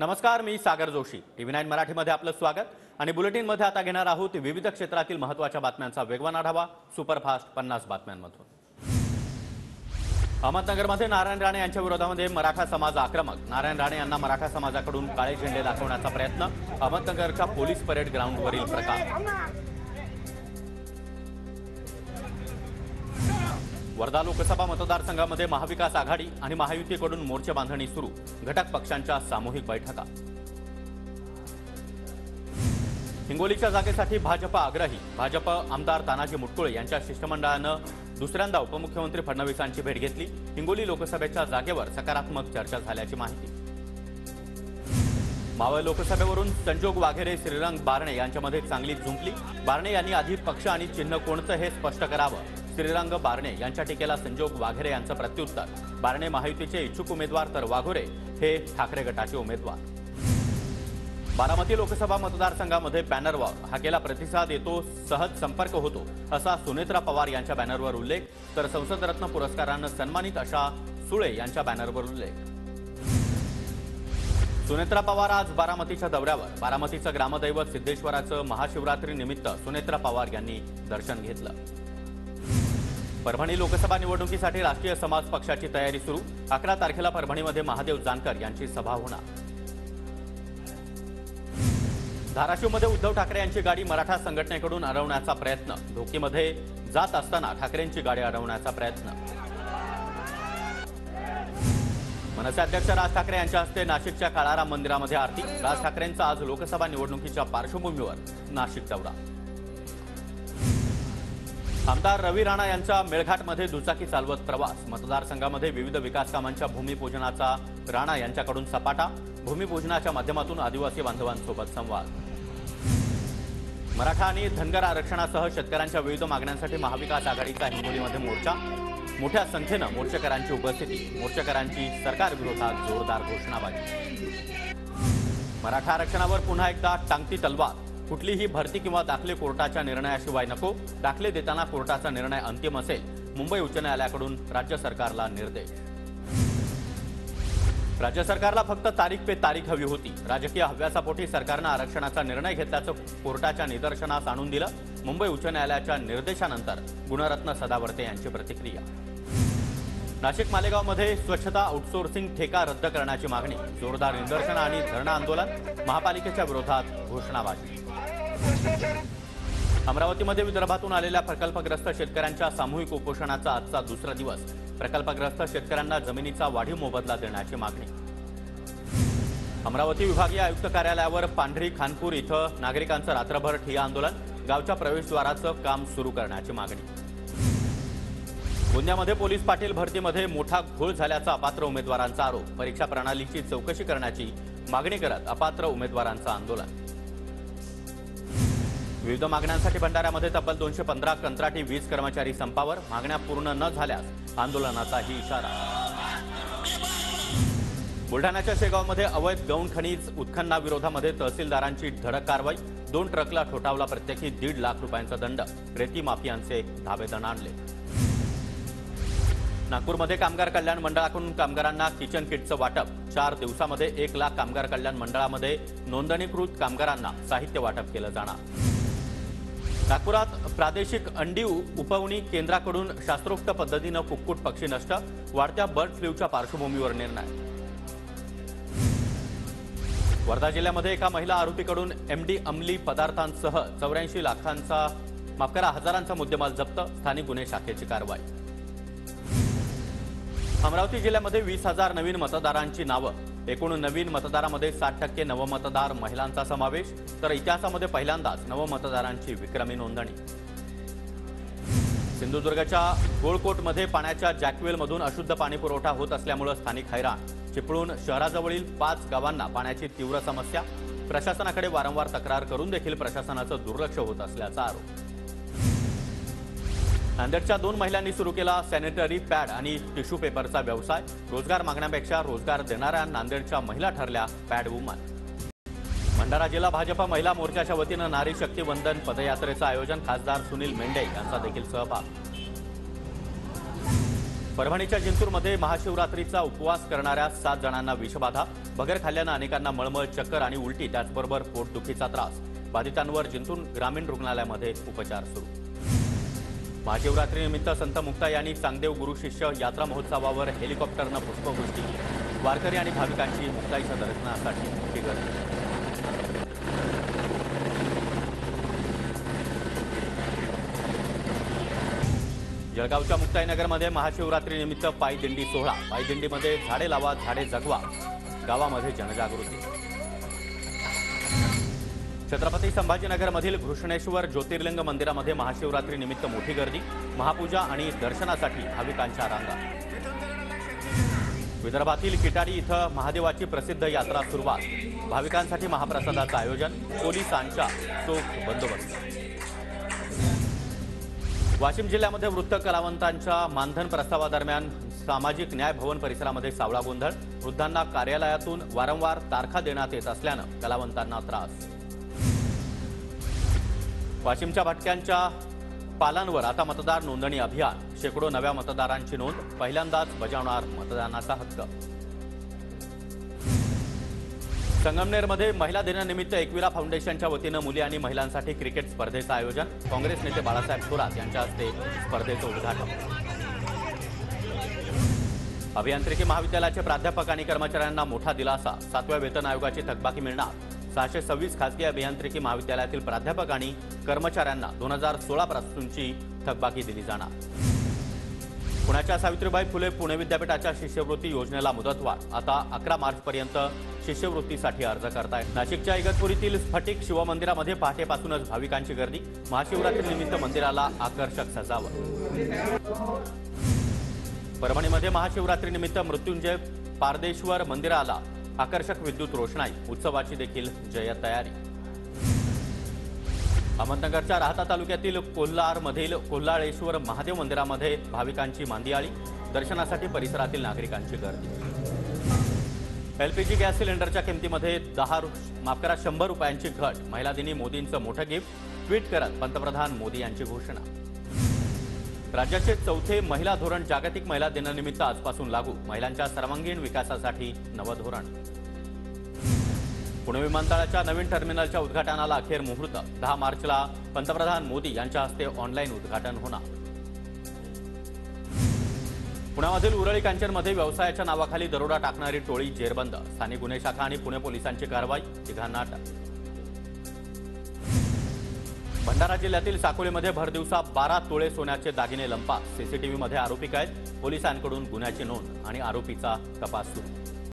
नमस्कार, मी सागर जोशी. TV9 मराठीमध्ये आपलं स्वागत आणि बुलेटिनमध्ये आता घेणार आहोत विविध क्षेत्रातील महत्त्वाच्या बातम्यांचा वेगवान आढावा सुपरफास्ट 50 बातम्यांमधून. अहमदनगरमध्ये नारायण राणे यांच्या विरोधामध्ये मराठा समाज आक्रमक. नारायण राणे यांना मराठा समाजाकडून काळे झेंडे दाखवण्याचा प्रयत्न. अहमदनगरच्या पोलीस परेड ग्राउंडवरील प्रकार. वर्धा लोकसभा मतदारसंघामध्ये महाविकास आघाडी आणि महायुतीकडून मोर्चे बांधणी सुरू. घटक पक्षांच्या सामूहिक बैठका. हिंगोलीच्या जागेसाठी भाजप आग्रही. भाजप आमदार तानाजी मुटकुळे यांच्या शिष्टमंडळानं दुसऱ्यांदा उपमुख्यमंत्री फडणवीसांची भेट घेतली. हिंगोली लोकसभेच्या जागेवर सकारात्मक चर्चा झाल्याची माहिती. मावळ लोकसभेवरून संजोग वाघेरे श्रीरंग बारणे यांच्यामध्ये चांगली जुंपली. बारणे यांनी आधी पक्ष आणि चिन्ह कोणतं हे स्पष्ट करावं. श्रीरंग बारणे यांच्या टीकेला संजोग वाघेरे यांचं प्रत्युत्तर. बारणे महायुतीचे इच्छुक उमेदवार तर वाघोरे हे ठाकरे गटाचे उमेदवार. बारामती लोकसभा मतदारसंघामध्ये बॅनर वॉर. हाकेला प्रतिसाद येतो, सहज संपर्क होतो असा सुनेत्रा पवार यांच्या बॅनरवर उल्लेख, तर संसदरत्न पुरस्कारानं सन्मानित अशा सुळे यांच्या बॅनरवर उल्लेख. सुनेत्रा पवार आज बारामतीच्या दौऱ्यावर. बारामतीचं ग्रामदैवत सिद्धेश्वराचं महाशिवरात्री निमित्त सुनेत्रा पवार यांनी दर्शन घेतलं. परभणी लोकसभा निवडणुकीसाठी राष्ट्रीय समाज पक्षाची तयारी सुरू. 11 तारखेला परभणीमध्ये महादेव जानकर यांची सभा होणार. धाराशिवमध्ये उद्धव ठाकरे यांची गाडी मराठा संघटनेकडून अडवण्याचा प्रयत्न. ढोकीमध्ये जात असताना ठाकरेंची गाडी अडवण्याचा प्रयत्न. मनसे अध्यक्ष राज ठाकरे यांच्या हस्ते नाशिकच्या काळाराम मंदिरामध्ये आरती. राज ठाकरेंचा आज लोकसभा निवडणुकीच्या पार्श्वभूमीवर नाशिक दौरा. आमदार रवी राणा यांचा मेळघाटमध्ये दुचाकी चालवत प्रवास. मतदारसंघामध्ये विविध विकास कामांच्या भूमिपूजनाचा राणा यांच्याकडून सपाटा. भूमिपूजनाच्या माध्यमातून आदिवासी बांधवांसोबत संवाद. मराठा आणि धनगर आरक्षणासह शेतकऱ्यांच्या विविध मागण्यांसाठी महाविकास आघाडीचा हिंगोलीमध्ये मोर्चा. मोठ्या संख्येनं मोर्चेकरांची उपस्थिती. मोर्चेकरांची सरकारविरोधात जोरदार घोषणाबाजी. मराठा आरक्षणावर पुन्हा एकदा टांगती तलवार. कुठलीही भरती किंवा दाखले कोर्टाच्या निर्णयाशिवाय नको. दाखले देताना कोर्टाचा निर्णय अंतिम असेल. मुंबई उच्च न्यायालयाकडून राज्य सरकारला निर्देश. राज्य सरकारला फक्त तारीख पे तारीख हवी होती. राजकीय हव्यासापोटी सरकारनं आरक्षणाचा निर्णय घेतल्याचं कोर्टाच्या निदर्शनास आणून दिलं. मुंबई उच्च न्यायालयाच्या निर्देशानंतर गुणरत्न सदावर्ते यांची प्रतिक्रिया. नाशिक मालेगावमध्ये स्वच्छता आउटसोर्सिंग ठेका रद्द करण्याची मागणी. जोरदार निदर्शनं आणि धरणं आंदोलन. महापालिकेच्या विरोधात घोषणाबाजी. अमरावतीमध्ये विदर्भातून आलेल्या प्रकल्पग्रस्त शेतकऱ्यांच्या सामूहिक उपोषणाचा आजचा दुसरा दिवस. प्रकल्पग्रस्त शेतकऱ्यांना जमिनीचा वाढीव मोबदला देण्याची मागणी. अमरावती विभागीय आयुक्त कार्यालयावर पांढरी खानपूर इथं नागरिकांचं रात्रभर ठिय्या आंदोलन. गावच्या प्रवेशद्वाराचं काम सुरू करण्याची मागणी. गोंदियामध्ये पोलीस पाटील भरतीमध्ये मोठा घोळ झाल्याचा अपात्र उमेदवारांचा आरोप. परीक्षा प्रणालीची चौकशी करण्याची मागणी करत अपात्र उमेदवारांचं आंदोलन. विविध मागण्यांसाठी भंडाऱ्यामध्ये तब्बल 215 कंत्राटी वीज कर्मचारी संपावर. मागण्या पूर्ण न झाल्यास आंदोलनाचाही इशारा. बुलढाण्याच्या शेगावमध्ये अवैध गौण खनिज उत्खननाविरोधामध्ये तहसीलदारांची धडक कारवाई. 2 ट्रकला ठोठावला प्रत्येकी 1.5 लाख रुपयांचा दंड. रेती माफियांचे धाबेदण आणले. नागपूरमध्ये कामगार कल्याण मंडळाकडून कामगारांना किचन किटचं वाटप. 4 दिवसामध्ये 1 लाख कामगार कल्याण मंडळामध्ये नोंदणीकृत कामगारांना साहित्य वाटप केलं जाणार. नागपुरात प्रादेशिक अंडी उपवणी केंद्राकडून शास्त्रोक्त पद्धतीनं कुक्कुट पक्षी नष्ट. वाढत्या बर्ड फ्लूच्या पार्श्वभूमीवर निर्णय. वर्धा जिल्ह्यामध्ये एका महिला आरोपीकडून MD अंमली पदार्थांसह 84 हजारांचा मुद्देमाल जप्त. स्थानिक गुन्हे शाखेची कारवाई. अमरावती जिल्ह्यामध्ये 20,000 नवीन मतदारांची नावं. एकूण नवीन मतदारामध्ये 60% नवमतदार महिलांचा समावेश. तर इतिहासामध्ये पहिल्यांदाच नवमतदारांची विक्रमी नोंदणी. सिंधुदुर्गच्या गोळकोटमध्ये पाण्याच्या जॅकवेलमधून अशुद्ध पाणी पुरवठा होत असल्यामुळे स्थानिक हैराण. चिपळूण शहराजवळील 5 गावांना पाण्याची तीव्र समस्या. प्रशासनाकडे वारंवार तक्रार करून देखील प्रशासनाचं दुर्लक्ष होत असल्याचा आरोप. नांदेडच्या 2 महिलांनी सुरू केला सॅनिटरी पॅड आणि टिश्यू पेपरचा व्यवसाय. रोजगार मागण्यापेक्षा रोजगार देणाऱ्या नांदेडच्या महिला ठरल्या पॅड वुमन. भंडारा जिल्हा भाजप महिला मोर्चाच्या वतीनं नारी शक्ती वंदन पदयात्रेचं आयोजन. खासदार सुनील मेंढे यांचा देखील सहभाग. परभणीच्या जिंतूरमध्ये महाशिवरात्रीचा उपवास करणाऱ्या 7 जणांना विषबाधा. भगर खाल्ल्यानं अनेकांना मळमळ, चक्कर आणि उलटी, त्याचबरोबर पोटदुखीचा त्रास. बाधितांवर जिंतूर ग्रामीण रुग्णालयामध्ये उपचार सुरू. महाशिवरात्रीनिमित्त संत मुक्ता यांनी चांगदेव गुरु शिष्य यात्रा महोत्सवावर हेलिकॉप्टरनं पुष्पवृष्टी केली. वारकरी आणि भाविकांची मुक्ताईच्या दर्शनासाठी मोठी गर्दी. जळगावच्या मुक्ताईनगरमध्ये महाशिवरात्रीनिमित्त पायदिंडी सोहळा. पायदिंडीमध्ये झाडे लावा, झाडे जगवा, गावामध्ये जनजागृती. छत्रपती संभाजीनगरमधील घृष्णेश्वर ज्योतिर्लिंग मंदिरामध्ये महाशिवरात्रीनिमित्त मोठी गर्दी. महापूजा आणि दर्शनासाठी भाविकांच्या रांगा. विदर्भातील किटाडी इथं महादेवाची प्रसिद्ध यात्रा सुरुवात. भाविकांसाठी महाप्रसादाचं आयोजन. पोलिसांच्या चोख बंदोबस्त. वाशिम जिल्ह्यामध्ये वृत्त कलावंतांच्या मानधन प्रस्तावादरम्यान सामाजिक न्याय भवन परिसरामध्ये सावळा गोंधळ. वृद्धांना कार्यालयातून वारंवार तारखा देण्यात येत असल्यानं कलावंतांना त्रास. वाशिमच्या भटक्यांच्या पालांवर आता मतदार नोंदणी अभियान. शेकडो नव्या मतदारांची नोंद. पहिल्यांदाच बजावणार मतदानाचा हक्क. संगमनेरमध्ये महिला दिनानिमित्त एकविरा फाउंडेशनच्या वतीनं मुली आणि महिलांसाठी क्रिकेट स्पर्धेचं आयोजन. काँग्रेस नेते बाळासाहेब थोरात यांच्या हस्ते स्पर्धेचं उद्घाटन. अभियांत्रिकी महाविद्यालयाचे प्राध्यापक आणि कर्मचाऱ्यांना मोठा दिलासा. 7व्या वेतन आयोगाची थकबाकी मिळणार. 626 खासगी अभियांत्रिकी महाविद्यालयातील प्राध्यापक आणि कर्मचाऱ्यांना 2016 पासूनची थकबाकी दिली जाणार. पुण्याच्या सावित्रीबाई फुले पुणे विद्यापीठाच्या शिष्यवृत्ती योजनेला मुदतवाढ. आता 11 मार्चपर्यंत शिष्यवृत्तीसाठी अर्ज करतायत. नाशिकच्या इगतपुरीतील स्फटिक शिवमंदिरामध्ये पहाटेपासूनच भाविकांची गर्दी. महाशिवरात्रीनिमित्त मंदिराला आकर्षक सजावट. परभणीमध्ये महाशिवरात्रीनिमित्त मृत्युंजय पारदेश्वर मंदिराला आकर्षक विद्युत रोषणाई. उत्सवाची देखील जय्यत तयारी. अहमदनगरच्या राहता तालुक्यातील कोल्हारमधील कोल्हाळेश्वर महादेव मंदिरामध्ये भाविकांची मांदियाळी. दर्शनासाठी परिसरातील नागरिकांची गर्दी. एलपीजी गॅस सिलेंडरच्या किमतीमध्ये 100 रुपयांची घट. महिला दिनी मोदींचं मोठं गिफ्ट. ट्विट करत पंतप्रधान मोदी यांची घोषणा. राज्याचे 4थे महिला धोरण जागतिक महिला दिनानिमित्त आजपासून लागू. महिलांच्या सर्वांगीण विकासासाठी नवं धोरण. पुणे विमानतळाच्या नवीन टर्मिनलच्या उद्घाटनाला अखेर मुहूर्त. 10 मार्चला पंतप्रधान मोदी यांच्या हस्ते ऑनलाईन उद्घाटन होणार. पुण्यामधील उरळी कांचनमध्ये व्यवसायाच्या नावाखाली दरोडा टाकणारी टोळी जेरबंद. स्थानिक गुन्हे शाखा आणि पुणे पोलिसांची कारवाई. तिघांना अटक. भंडारा जिल्ह्यातील साकोलीमध्ये भरदिवसा 12 तोळे सोन्याचे दागिने लंपास. सीसीटीव्हीमध्ये आरोपी कैद. पोलिसांकडून गुन्ह्याची नोंद आणि आरोपीचा तपास सुरू.